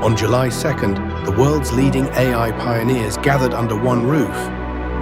On July 2nd, the world's leading AI pioneers gathered under one roof.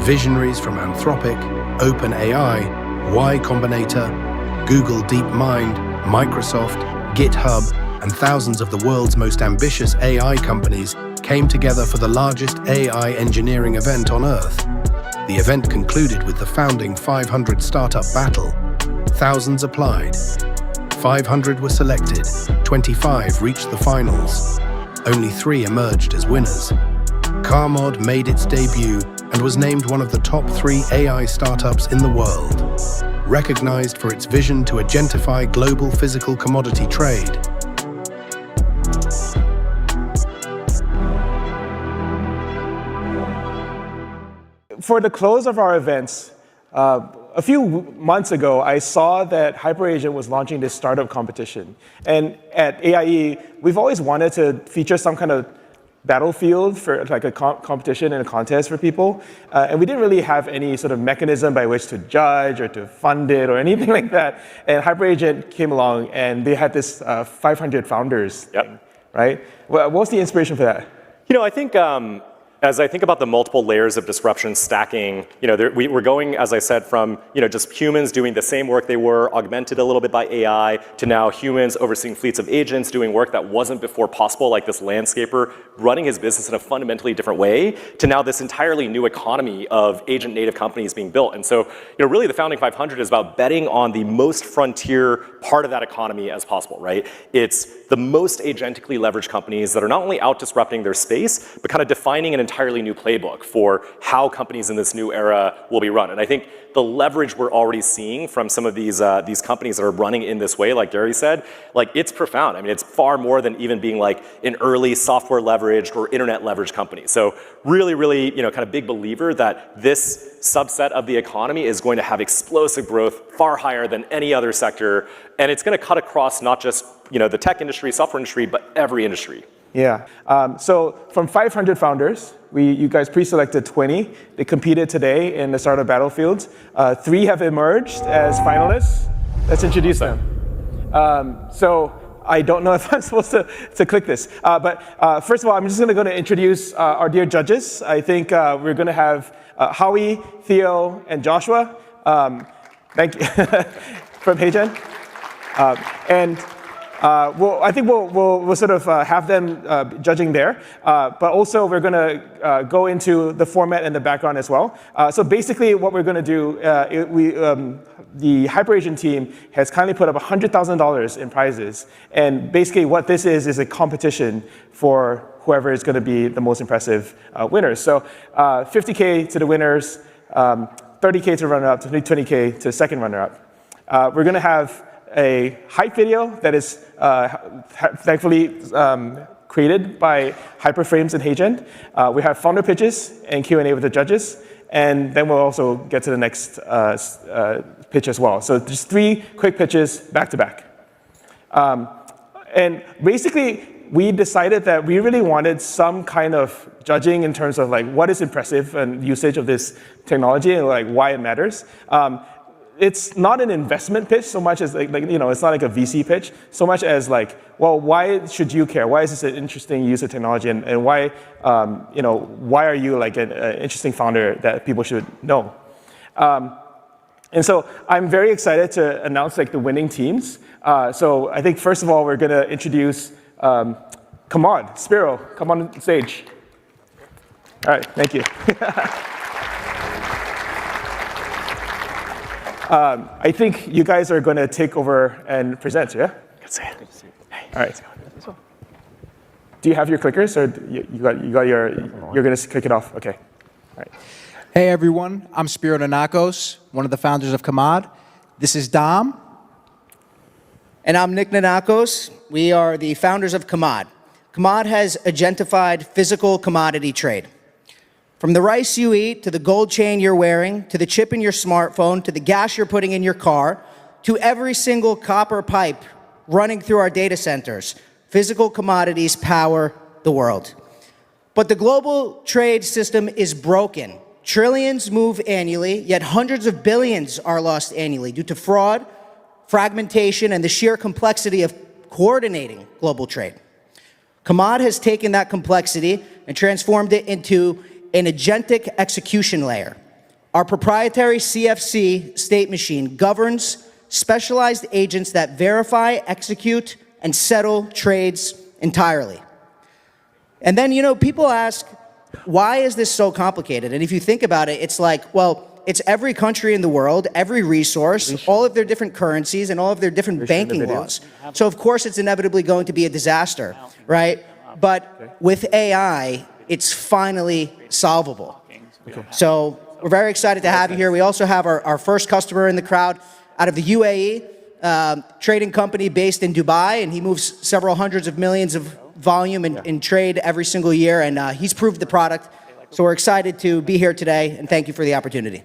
Visionaries from Anthropic, OpenAI, Y Combinator, Google DeepMind, Microsoft, GitHub, and thousands of the world's most ambitious AI companies came together for the largest AI engineering event on Earth. The event concluded with the founding 500 startup battle. Thousands applied. 500 were selected, 25 reached the finals. Only 3 emerged as winners. Commod made its debut and was named one of the top 3 AI startups in the world, recognized for its vision to agentify global physical commodity trade. For the close of our events, a few months ago, I saw that HyperAgent was launching this startup competition. And at AIE, we've always wanted to feature some kind of battlefield for like a competition and a contest for people. And we didn't really have any sort of mechanism by which to judge or to fund it or anything like that. And HyperAgent came along, and they had this 500 founders thing, right? What was the inspiration for that? I think as I think about the multiple layers of disruption stacking, we're going, as I said, from just humans doing the same work they were, augmented a little bit by AI, to now humans overseeing fleets of agents doing work that wasn't before possible, like this landscaper running his business in a fundamentally different way, to now this entirely new economy of agent-native companies being built. And so, really the Founding 500 is about betting on the most frontier part of that economy as possible, right? It's the most agentically leveraged companies that are not only out disrupting their space, but kind of defining an entirely new playbook for how companies in this new era will be run. And I think the leverage we're already seeing from some of these companies that are running in this way, like Gary said, like it's profound. I mean, it's far more than even being like an early software leveraged or internet leveraged company. So really, really, kind of big believer that this subset of the economy is going to have explosive growth far higher than any other sector. And it's going to cut across not just, the tech industry, software industry, but every industry. Yeah. So from 500 founders, you guys pre-selected 20. They competed today in the startup battlefields. 3 have emerged as finalists. Let's introduce them. So I don't know if I'm supposed to click this. But first of all, I'm just going to introduce our dear judges. I think we're going to have Howie, Theo, and Joshua. Thank you. From HeyGen. I think we'll sort of have them judging there, but also we're going to go into the format and the background as well. So basically, what we're going to do, the HyperAgent team has kindly put up $100,000 in prizes, and basically what this is a competition for whoever is going to be the most impressive winners. So $50K to the winners, $30K to runner-up, $20K to second runner-up. We're going to have a hype video that is thankfully created by Hyperframes and HeyGen. We have founder pitches and Q&A with the judges, and then we'll also get to the next pitch as well. So just 3 quick pitches back to back. And basically, we decided that we really wanted some kind of judging in terms of like what is impressive and usage of this technology and like why it matters. It's not an investment pitch so much as it's not like a VC pitch so much as like, well, why should you care? Why is this an interesting use of technology, and why why are you like an interesting founder that people should know? And so I'm very excited to announce like the winning teams. So I think first of all we're going to introduce Commod. Spiro, come on stage. All right, thank you. I think you guys are going to take over and present, yeah? Good to see you. Hey, all right. Do you have your clickers, or you're going to kick it off? Okay. All right. Hey, everyone. I'm Spiro Nanakos, one of the founders of Commod. This is Dom. And I'm Nick Nanakos. We are the founders of Commod. Commod has agentified physical commodity trade. From the rice you eat, to the gold chain you're wearing, to the chip in your smartphone, to the gas you're putting in your car, to every single copper pipe running through our data centers, physical commodities power the world. But the global trade system is broken. Trillions move annually, yet hundreds of billions are lost annually due to fraud, fragmentation, and the sheer complexity of coordinating global trade. Commod has taken that complexity and transformed it into an agentic execution layer. Our proprietary CFC state machine governs specialized agents that verify, execute, and settle trades entirely. And then, people ask, why is this so complicated? And if you think about it, it's like, well, it's every country in the world, every resource, all of their different currencies, and all of their different banking laws. So, of course, it's inevitably going to be a disaster, right? But with AI, it's finally solvable. So we're very excited to have you here. We also have our first customer in the crowd out of the UAE, trading company based in Dubai, and he moves several hundreds of millions of volume in trade every single year, and he's proved the product. So we're excited to be here today, and thank you for the opportunity.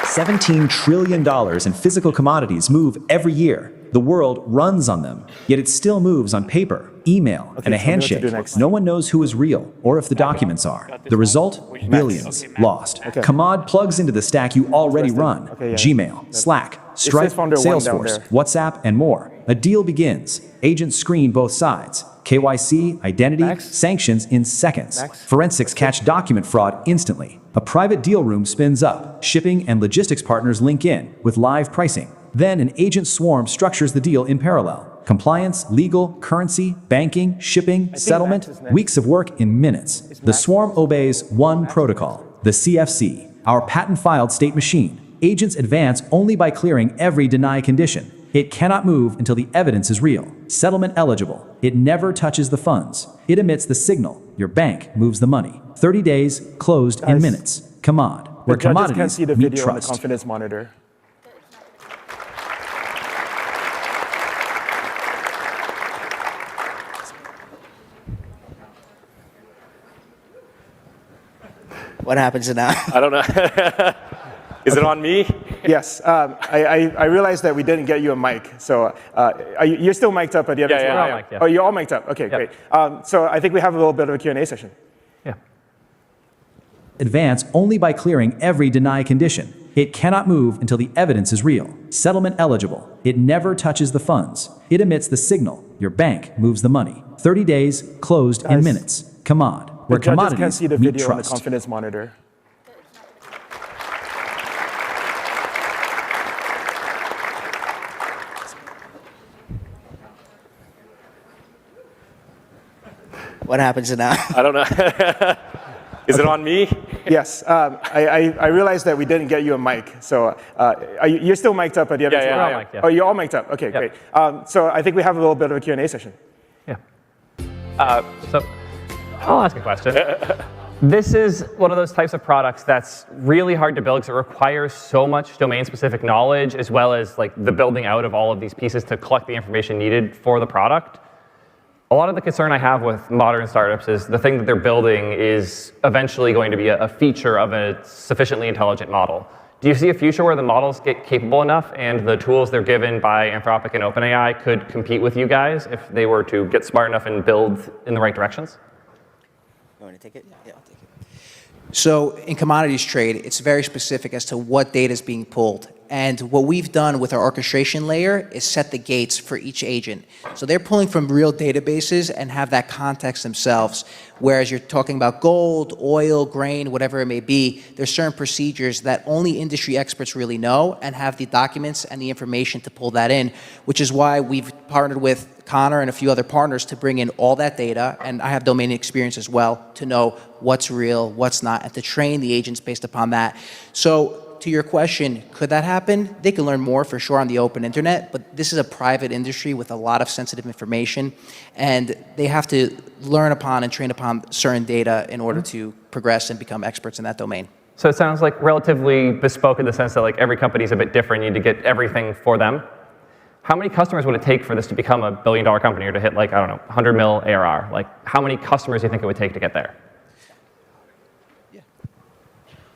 $17 trillion in physical commodities move every year. The world runs on them, yet it still moves on paper, email, and a handshake. No one knows who is real or if the documents are. The result? Billions lost. Commod plugs into the stack you already run. Gmail, Slack, Stripe, Salesforce, WhatsApp, and more. A deal begins. Agents screen both sides. KYC, identity, sanctions in seconds. Forensics catch document fraud instantly. A private deal room spins up. Shipping and logistics partners link in with live pricing. Then an agent swarm structures the deal in parallel. Compliance, legal, currency, banking, shipping, settlement, weeks of work in minutes. The swarm obeys one protocol, the CFC, our patent-filed state machine. Agents advance only by clearing every deny condition. It cannot move until the evidence is real. Settlement eligible. It never touches the funds. It emits the signal. Your bank moves the money. 30 days, closed in minutes. Commod, where commodities can't see the meet video on the trust. confidence monitor. What happens now? I don't know. Is it on me? Yes. I realized that we didn't get you a mic. So you're still mic'd up at the other Yeah, side? yeah, yeah. Oh, you're all mic'd up. OK, great. So I think we have a little bit of a Q&A session. Yeah. Advance only by clearing every deny condition. It cannot move until the evidence is real. Settlement eligible. It never touches the funds. It emits the signal. Your bank moves the money. 30 days, closed in minutes. Commod, where commodities can't see the meet video on the trust. confidence monitor. What happens now? I don't know. Is it on me? Yes. I realized that we didn't get you a mic. So you're still mic'd up at the other side? Yeah. Oh, you're all mic'd up. OK, great. So I think we have a little bit of a Q&A session. Yeah. So I'll ask a question. This is one of those types of products that's really hard to build because it requires so much domain-specific knowledge as well as like the building out of all of these pieces to collect the information needed for the product. A lot of the concern I have with modern startups is the thing that they're building is eventually going to be a feature of a sufficiently intelligent model. Do you see a future where the models get capable enough and the tools they're given by Anthropic and OpenAI could compete with you guys if they were to get smart enough and build in the right directions? You want to take it? Yeah, I'll take it. So in commodities trade, it's very specific as to what data is being pulled. And what we've done with our orchestration layer is set the gates for each agent. So they're pulling from real databases and have that context themselves. Whereas you're talking about gold, oil, grain, whatever it may be, there's certain procedures that only industry experts really know and have the documents and the information to pull that in, which is why we've partnered with Connor and a few other partners to bring in all that data, and I have domain experience as well, to know what's real, what's not, and to train the agents based upon that. So to your question, could that happen? They can learn more for sure on the open internet, but this is a private industry with a lot of sensitive information, and they have to learn upon and train upon certain data in order to progress and become experts in that domain. So it sounds like relatively bespoke in the sense that like every company is a bit different. You need to get everything for them. How many customers would it take for this to become a billion-dollar company or to hit like, I don't know, 100 mil ARR? Like how many customers do you think it would take to get there?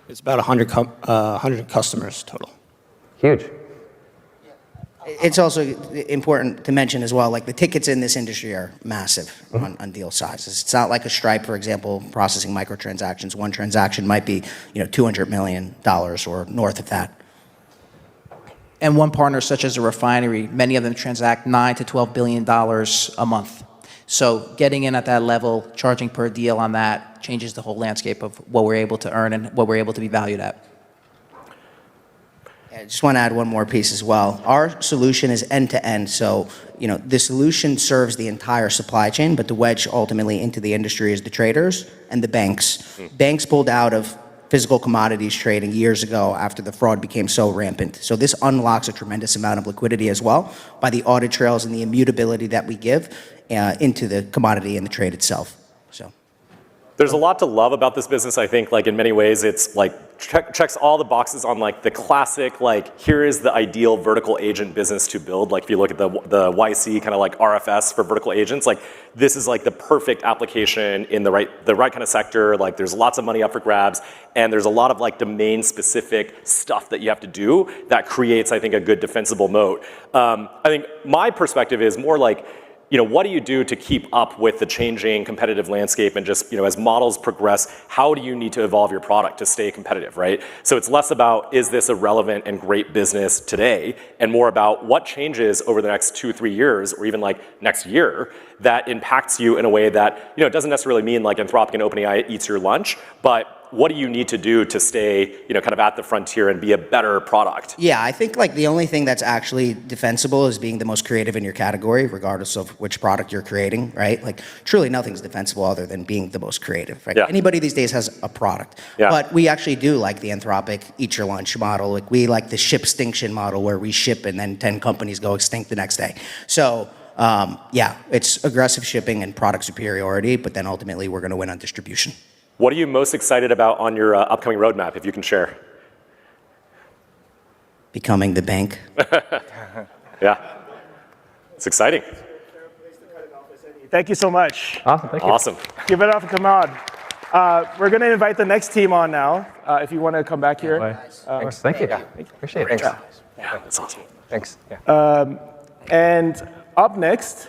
It's about 100 customers total. Huge. It's also important to mention as well, like the tickets in this industry are massive on deal sizes. It's not like a Stripe, for example, processing microtransactions. One transaction might be, $200 million or north of that. And one partner, such as a refinery, many of them transact $9 to $12 billion a month. So getting in at that level, charging per deal on that, changes the whole landscape of what we're able to earn and what we're able to be valued at. I just want to add one more piece as well. Our solution is end-to-end, so the solution serves the entire supply chain, but the wedge ultimately into the industry is the traders and the banks. Banks pulled out of physical commodities trading years ago after the fraud became so rampant. So this unlocks a tremendous amount of liquidity as well by the audit trails and the immutability that we give into the commodity and the trade itself. So there's a lot to love about this business. I think, like, in many ways, it's like checks all the boxes on like the classic, like, here is the ideal vertical agent business to build. Like, if you look at the YC kind of like RFS for vertical agents, like this is like the perfect application in the right kind of sector. Like, there's lots of money up for grabs, and there's a lot of like domain specific stuff that you have to do that creates, I think, a good defensible moat. I think my perspective is more like, what do you do to keep up with the changing competitive landscape, and just, as models progress, how do you need to evolve your product to stay competitive, right? So it's less about, is this a relevant and great business today, and more about what changes over the next 2-3 years, or even like next year, that impacts you in a way that, it doesn't necessarily mean like Anthropic and OpenAI eats your lunch, but what do you need to do to stay, kind of at the frontier and be a better product? yeah, I think like the only thing that's actually defensible is being the most creative in your category, regardless of which product you're creating, right? Like, truly nothing's defensible other than being the most creative, right? Yeah. Anybody these days has a product. Yeah. But we actually do like the Anthropic eat your lunch model. Like, we like the ship extinction model, where we ship and then 10 companies go extinct the next day. So yeah, it's aggressive shipping and product superiority, but then ultimately we're going to win on distribution. What are you most excited about on your upcoming roadmap, if you can share? Becoming the bank. Yeah, it's exciting. Thank you so much. Awesome, thank you. Awesome. Give it up for Commod. We're going to invite the next team on now, if you want to come back here. Of course, thank you. Appreciate it. Yeah, that's awesome. Thanks. Yeah. And up next,